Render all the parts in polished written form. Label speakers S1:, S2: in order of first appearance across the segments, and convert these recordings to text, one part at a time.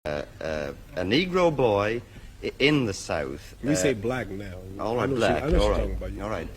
S1: a Negro boy in the South.
S2: We say black now.
S1: All right, black. All right, all right.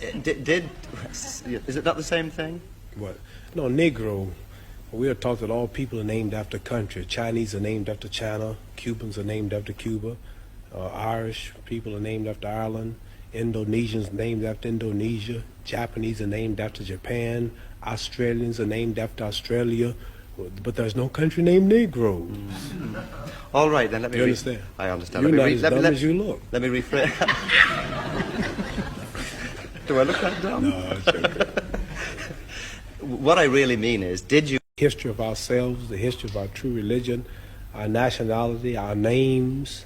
S1: Is it not the same thing?
S2: What? No, Negro. We are taught that all people are named after country. Chinese are named after China. Cubans are named after Cuba. Irish people are named after Ireland. Indonesians named after Indonesia. Japanese are named after Japan. Australians are named after Australia. But there's no country named Negro.
S1: All right, then let me.
S2: You understand?
S1: I understand.
S2: You're not as dumb as you look.
S1: Let me rephrase. Do I look that dumb?
S2: No, it's okay.
S1: What I really mean is, did you?
S2: History of ourselves, the history of our true religion, our nationality, our names.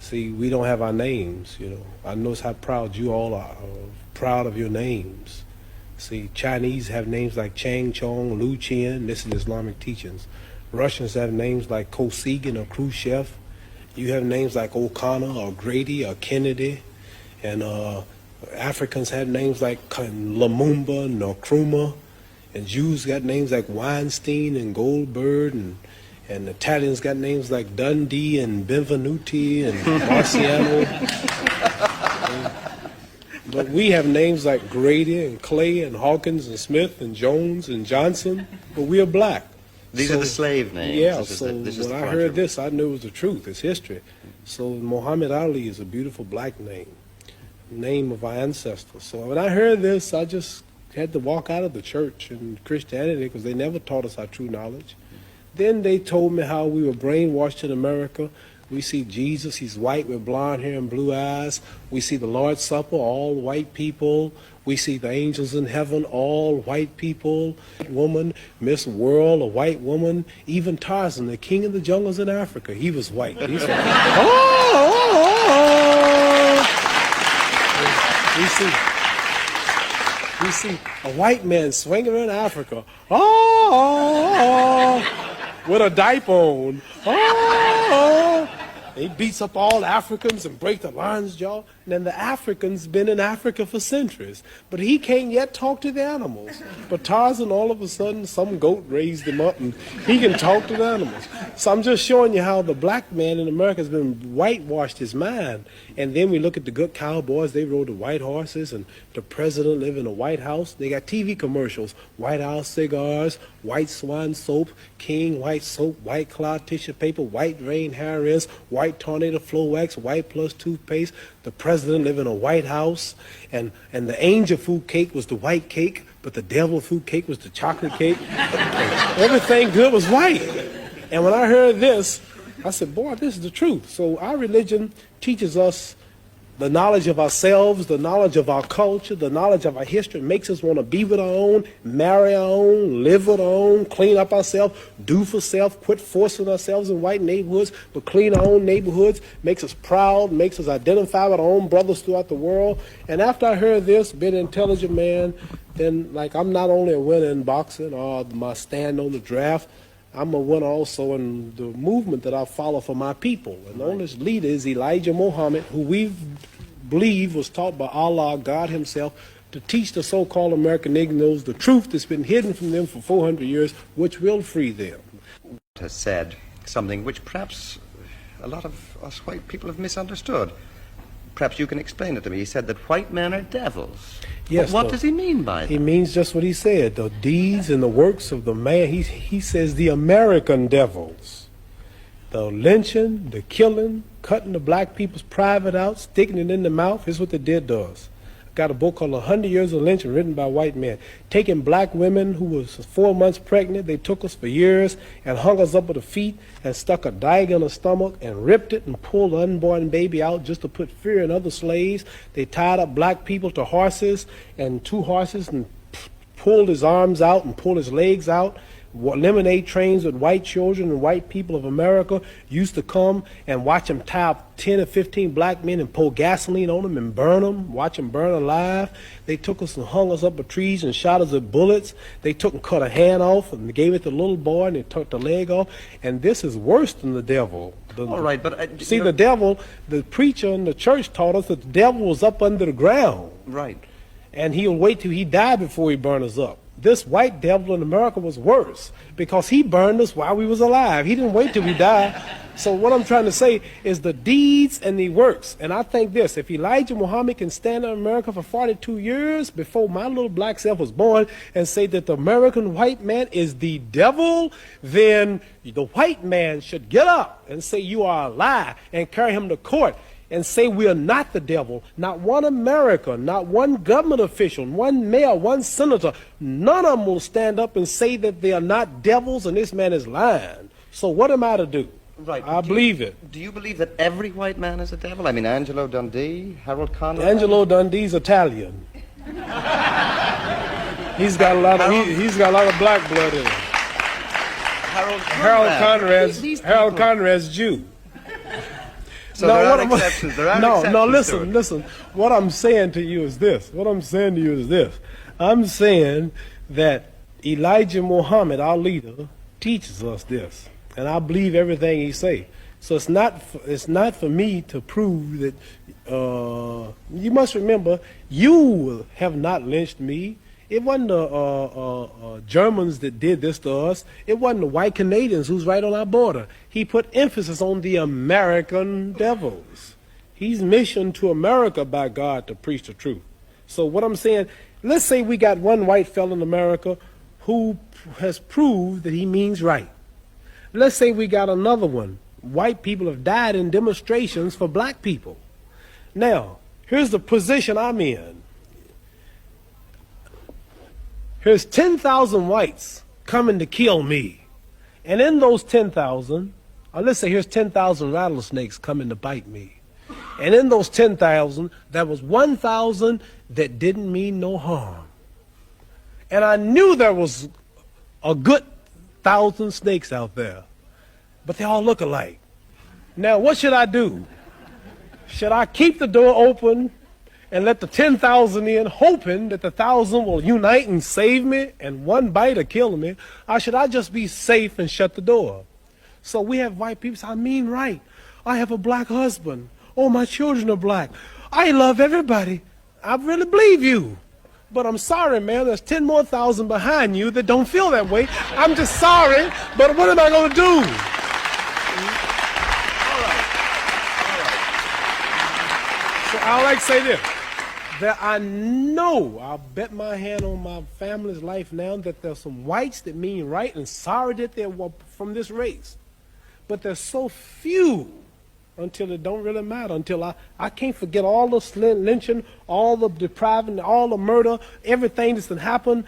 S2: See, we don't have our names, you know. I notice how proud you all are, proud of your names. See, Chinese have names like Chang Chong, Lu Qian. This is Islamic teachings. Russians have names like Kosygin or Khrushchev. You have names like O'Connor or Grady or Kennedy. And Africans have names like Lumumba, Nkrumah. And Jews got names like Weinstein and Goldberg, and Italians got names like Dundee and Benvenuti and Marciano. But we have names like Grady and Clay and Hawkins and Smith and Jones and Johnson, but we are black.
S1: These are the slave names.
S2: Yeah, when I heard this, I knew it was the truth. It's history. So Muhammad Ali is a beautiful black name of our ancestors. So when I heard this, I just had to walk out of the church and Christianity because they never taught us our true knowledge. Then they told me how we were brainwashed in America. We see Jesus, he's white with blonde hair and blue eyes. We see the Lord's Supper, all white people. We see the angels in heaven, all white people. Woman, Miss World, a white woman. Even Tarzan, the king of the jungles in Africa, he was white. He's like, We see a white man swinging around Africa, with a diaper on. He beats up all Africans and breaks the lion's jaw. And then the Africans been in Africa for centuries, but he can't yet talk to the animals. But Tarzan, all of a sudden, some goat raised him up, and he can talk to the animals. So I'm just showing you how the black man in America has been whitewashed his mind. And then we look at the good cowboys. They rode the white horses, and the president lived in a White House. They got TV commercials: White House cigars, White Swan soap, King White soap, White Cloud tissue paper, White Rain hair rinse, White Tornado Flow Wax, White Plus toothpaste. The president lived in a White House, and the angel food cake was the white cake, but the devil food cake was the chocolate cake. Everything good was white. And when I heard this, I said, boy, this is the truth. So our religion teaches us the knowledge of ourselves, the knowledge of our culture, the knowledge of our history, makes us want to be with our own, marry our own, live with our own, clean up ourselves, do for self, quit forcing ourselves in white neighborhoods, but clean our own neighborhoods, makes us proud, makes us identify with our own brothers throughout the world. And after I heard this, being an intelligent man, then like I'm not only a winner in boxing or my stand on the draft, I'm a winner also in the movement that I follow for my people. And the only leader is Elijah Muhammad, who we believe was taught by Allah, God himself, to teach the so-called American Negroes the truth that's been hidden from them for 400 years, which will free them.
S1: Has said something which perhaps a lot of us white people have misunderstood. Perhaps you can explain it to me. He said that white men are devils.
S2: Yes.
S1: What does he mean by that?
S2: He means just what he said, the deeds and the works of the man. He says the American devils. The lynching, the killing, cutting the black people's private out, sticking it in the mouth is what they did to us. Got a book called 100 Years of Lynching written by white men. Taking black women who was 4 months pregnant, they took us for years and hung us up at the feet and stuck a dagger in the stomach and ripped it and pulled the unborn baby out just to put fear in other slaves. They tied up black people to horses and 2 horses and pulled his arms out and pulled his legs out. Lemonade trains with white children and white people of America used to come and watch them tie up 10 or 15 black men and pour gasoline on them and burn them, watch them burn alive. They took us and hung us up with trees and shot us with bullets. They took and cut a hand off and gave it to the little boy and they took the leg off. And this is worse than the devil.
S1: All right, but...
S2: see, the devil, the preacher in the church taught us that the devil was up under the ground.
S1: Right.
S2: And he'll wait till he died before he burn us up. This white devil in America was worse because he burned us while we was alive. He didn't wait till we died. So what I'm trying to say is the deeds and the works. And I think this, if Elijah Muhammad can stand in America for 42 years before my little black self was born and say that the American white man is the devil, then the white man should get up and say you are a lie and carry him to court and say we are not the devil. Not one American, not one government official, one mayor, one senator, none of them will stand up and say that they are not devils and this man is lying. So what am I to do?
S1: Right.
S2: I believe it.
S1: Do you believe that every white man is a devil? I mean, Angelo Dundee, Harold Conrad?
S2: Angelo Dundee's Italian. He's got a lot of he's got a lot of black blood in him. Harold Conrad's Jew.
S1: So there are exceptions. There are exceptions.
S2: No, listen. What I'm saying to you is this. I'm saying that Elijah Muhammad, our leader, teaches us this. And I believe everything he say. So it's not for me to prove that. You must remember, you have not lynched me. It wasn't the Germans that did this to us. It wasn't the white Canadians who's right on our border. He put emphasis on the American devils. He's missioned to America by God to preach the truth. So what I'm saying, let's say we got one white fellow in America who has proved that he means right. Let's say we got another one. White people have died in demonstrations for black people. Now, here's the position I'm in. Here's 10,000 whites coming to kill me. And in those 10,000, or let's say here's 10,000 rattlesnakes coming to bite me. And in those 10,000, there was 1,000 that didn't mean no harm. And I knew there was a good 1,000 snakes out there, but they all look alike. Now, what should I do? Should I keep the door open and let the 10,000 in, hoping that the 1,000 will unite and save me and one bite will kill me? Or should I just be safe and shut the door? So we have white people say, I mean right. I have a black husband. Oh, my children are black. I love everybody. I really believe you. But I'm sorry, man, there's 10 more thousand behind you that don't feel that way. I'm just sorry, but what am I going to do? All right. So I like to say this, that I know, I'll bet my hand on my family's life now, that there's some whites that mean right and sorry that they're from this race. But there's so few until it don't really matter, until I can't forget all the lynching, all the depriving, all the murder, everything that's happened,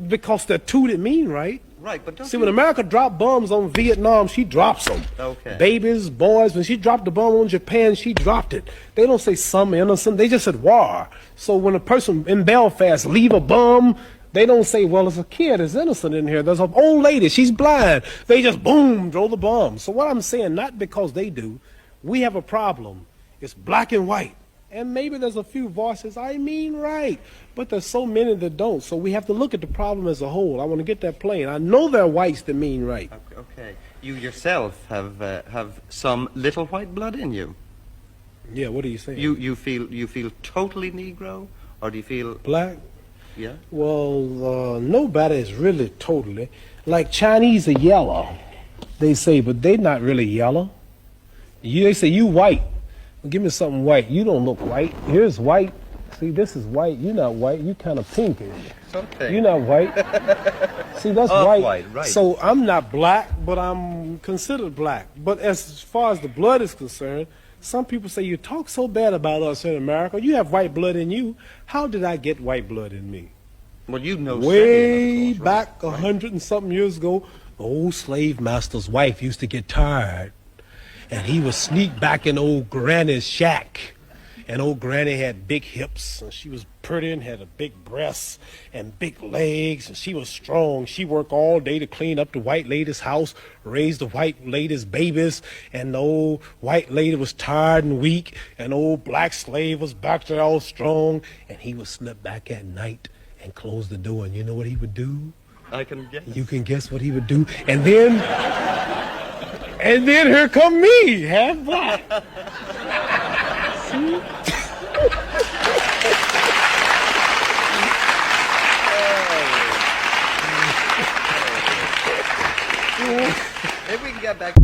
S2: because they're two that mean right.
S1: Right, but don't
S2: see, when America dropped bombs on Vietnam, she drops them.
S1: Okay.
S2: Babies, boys, when she dropped the bomb on Japan, she dropped it. They don't say some innocent, they just said war. So when a person in Belfast leave a bomb, they don't say, well, there's a kid that's innocent in here. There's an old lady, she's blind. They just, boom, throw the bomb. So what I'm saying, not because they do, we have a problem. It's black and white. And maybe there's a few voices, I mean right. But there's so many that don't. So we have to look at the problem as a whole. I want to get that plain. I know there are whites that mean right.
S1: Okay. You yourself have some little white blood in you.
S2: Yeah, what are you saying?
S1: You feel totally Negro? Or do you feel...
S2: Black?
S1: Yeah.
S2: Well, nobody is really totally. Like Chinese are yellow, they say, but they're not really yellow. They say, you white. Well, give me something white. You don't look white. Here's white. See, this is white. You're not white. You kind of pinkish.
S1: Okay.
S2: You're not white. See, that's white.
S1: Right.
S2: So I'm not black, but I'm considered black. But as far as the blood is concerned, some people say, you talk so bad about us in America. You have white blood in you. How did I get white blood in me?
S1: Well, you know,
S2: way back 100 and something years ago, the old slave master's wife used to get tired. And he would sneak back in old Granny's shack. And old Granny had big hips, and she was pretty and had a big breasts and big legs, and she was strong. She worked all day to clean up the white lady's house, raise the white lady's babies, and the old white lady was tired and weak, and old black slave was back there all strong, and he would slip back at night and close the door, and you know what he would do?
S1: I can guess.
S2: You can guess what he would do. And then here come me, half black. See?
S1: Maybe we can get back.